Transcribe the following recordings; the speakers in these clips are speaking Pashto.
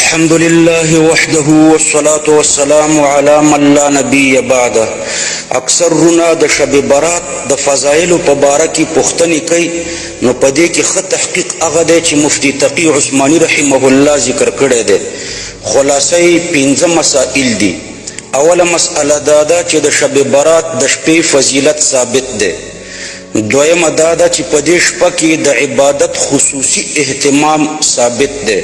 الحمد لله وحده والصلاة والسلام على من لا نبي بعده. اکثرنا د شب برات د فضایل په باره کې پوښتنې کوي، نو په دې کې ښه تحقیق هغه دی چې مفتی تقی عثماني رحمه الله ذکر کړی دی. خلاصه یې 15 مسائل دي. اوله مسئله دا ده چې د شب برات د شپې فضیلت ثابت دی. دویمه دا ده چې په دې شپه کې د عبادت خصوصي اهتمام ثابت دی.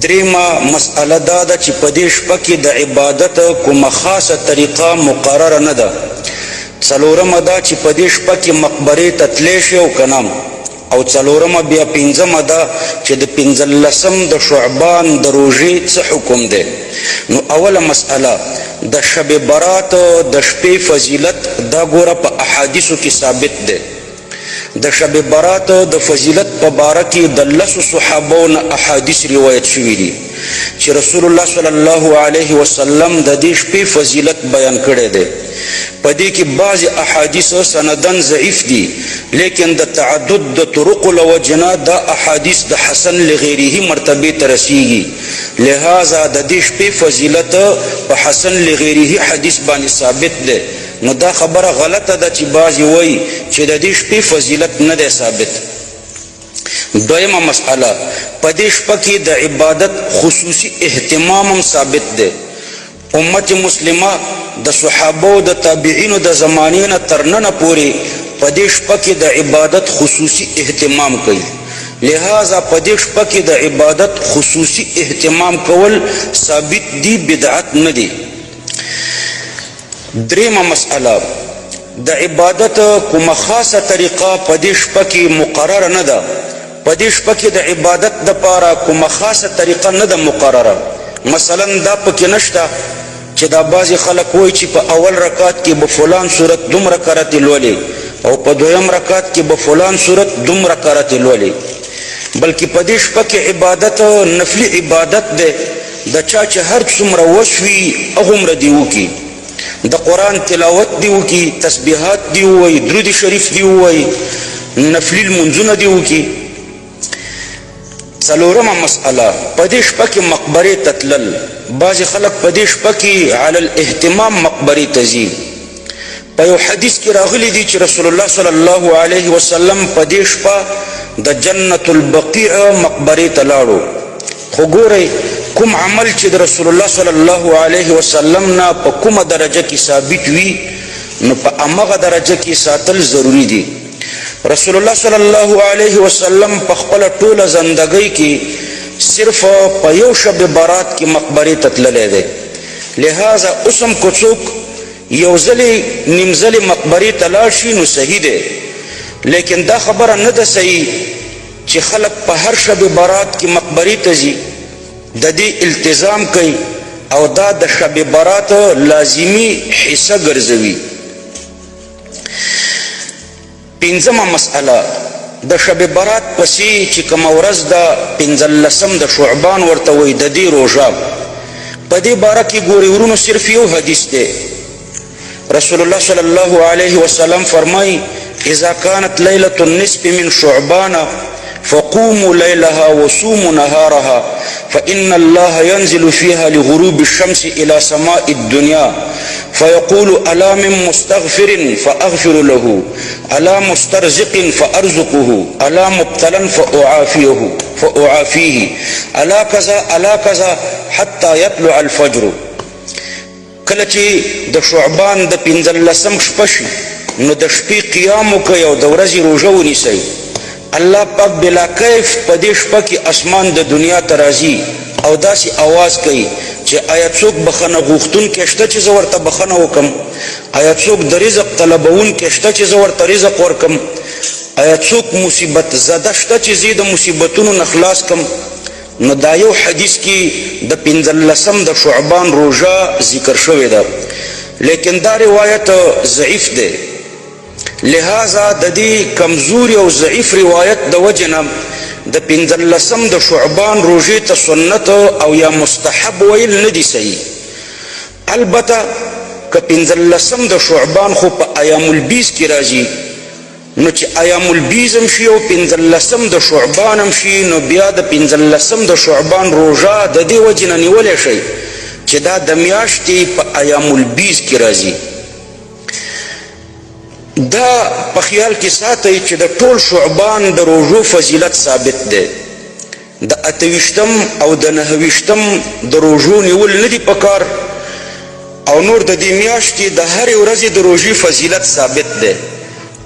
دریمه مسئله دا ده چې په دې شپه کې د عبادت کومه خاصه طریقه مقرره نه ده. څلورمه دا چې په دې شپه کې مقبرې ته تللی شي او که نه. او څلورمه بیا پنځمه ده چې د 15 د شعبان د روژې څه حکم دی. نو اوله مسئله د شب برات د شپې فضیلت دا ګوره په احادیثو کې ثابت دی. د شب برات د فضیلت په باره کې د 10 صحابو نه احادیث روایت شوي دي چې رسول الله صلی الله علیه وسلم د دې شپې فضیلت بیان کړی دی. په دې کې بعض احادیث سندن ضعیف دي، لیکن د تعدد د طرق له وجې نه دا احادیث د حسن لغیره مرتبه ته رسیږي. لہذا د دې شپې فضیلت په حسن لغیره حدیث باندې ثابت دی. نو دا خبره غلطه ده چې بعضی وایي چې د دې شپې فضیلت نه دی ثابت. دویمه مسئله په دې شپه کې د عبادت خصوصي اهتمام هم ثابت دی. امت مسلمه د صحابه او د تابعینو د زمانې نه تر ننه پورې په دې شپه کې د عبادت خصوصي اهتمام کوي. لہذا په دې شپه کې د عبادت خصوصي اهتمام کول ثابت دی، بدعت نه دی. دریمه مسئله د عبادت کومه خاصه طریقه په دې شپه کې مقرره نه ده. په دې شپه کې د عبادت دپاره کومه خاصه طریقه نه ده مقرره. مثلا دا پکې نشته چې دا بعضې خلک وایي چې په اول رکعت کې به فلان صورت دومره کرتې لولې او په دویم رکعت کې به فلان صورت دومره کرتې لولې، بلکې په دې شپه کې عبادت نفلي عبادت دی. د چا چې هر څومره وس وي هغومره دې وکړي. د قرآن تلاوت دی وکي، تسبیحات دی ووایي، درود شریف دی ووایي، نفلی لمونځونه دی وکي. څلورمه مسئله په دې شپه کې مقبرې ته تلل. بعضې خلک په دې شپه کې علی الاهتمام مقبرې ته ځي. په یو حدیث کې راغلی دی چې رسول الله صلی الله علیه وسلم په دې شپه د جنت البقیع مقبرې ته لاړو. خو ګورئ کوم عمل چې د رسول الله صلی الله علیه وسلم نه په کومه درجه کې ثابت وي، نو په همغه درجه کې ساتل ضروری دي. رسول الله صلی الله علیه وسلم په خپله ټوله زندګۍ کې صرف په یو شب برات کې مقبرې ته تللی دی. لہذا اوس هم که څوک یو ځلې نیم ځلې مقبرې ته لاړ شي نو صحیح دی، لیکن دا خبره نه ده صحیح چې خلک په هر شب برات کې مقبرې ته ځي، د دې التزام کوي او دا د شب برات لازمی حصه ګرځوي. پنځمه مسئله د شب برات پسې چې کومه ورځ ده 15 د شعبان ورته وایي، د دې روژه په دې باره کې ګورئ ورونو صرف یو حدیث دی. رسول الله صلی الله علیه وسلم فرمایي اذا كانت ليلة النصف من شعبان فقوموا ليلها وصوموا نهارها فإن الله ينزل فيها لغروب الشمس إلى سماء الدنيا فيقول ألا من مستغفر فأغفر له، ألا مسترزق فأرزقه، ألا مبتلا فأعافيه، ألا كذا ألا كذا حتى يطلع الفجر. کله چې د شعبان د 15 شپه شي نو د شپې قیام وکړئ او د ورځې روژه ونیسئ. الله پاک بلا کیف په دې شپه کې اسمان د دنیا ته راځي او داسې آواز کوي چې آیا څوک بخښنه غوښتونکی شته چې زه ورته بخښنه وکړم؟ آیا څوک د رزق طلبونکی شته چې زه ورته رزق ورکړم؟ آیا څوک مصیبت زده شته چې زه د مصیبتونو نه خلاص کړم؟ نو دا یو حدیث کې د 15 د شعبان روژه ذکر شوې ده، لیکن دا روایت ضعیف دی. لہذا د دې کمزوري او ضعیف روایت د وجې نه د 15 د شعبان روژې ته سنت او یا مستحب ویل نه دي صحیح. البته که 15 د شعبان خو په ایام البیض کې راځي نو چې ایام البیز هم شي او 15 د شعبان هم شي، نو بیا د 15 د شعبان روژه د دې وجې نه نیولی شئ چې دا د میاشتې په ایام البیز کې راځي. دا په خیال کې ساتئ چې د ټول شعبان د روژو فضیلت ثابت دی. د 28 او د 29 د روژو نیول نه دي پکار، او نور د دې میاشتې د هرې ورځې د روژې فضیلت ثابت دی.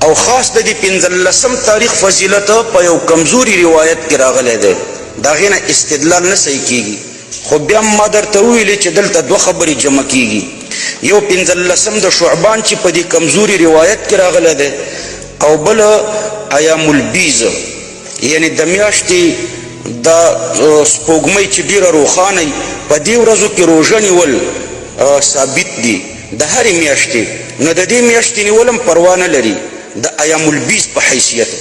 او خاص د دې 15 تاریخ فضیلت په یو کمزوري روایت کې راغلی دی، د هغې نه استدلال نه صحیح کېږي. خو بیا ما درته وویلې چې دلته 2 خبرې جمع کېږي. یو 15 د شعبان چې په دې کمزوري روایت کې راغلی دی، او بل ایام البیز یعنی د میاشتې د سپوږمۍ چې ډېره روښانه وي په دې ورځو کې روژه نیول ثابت دي د هرې میاشتې. نو د دې میاشتې نیول هم پروا نه لري د ایام البیز په حیثیت.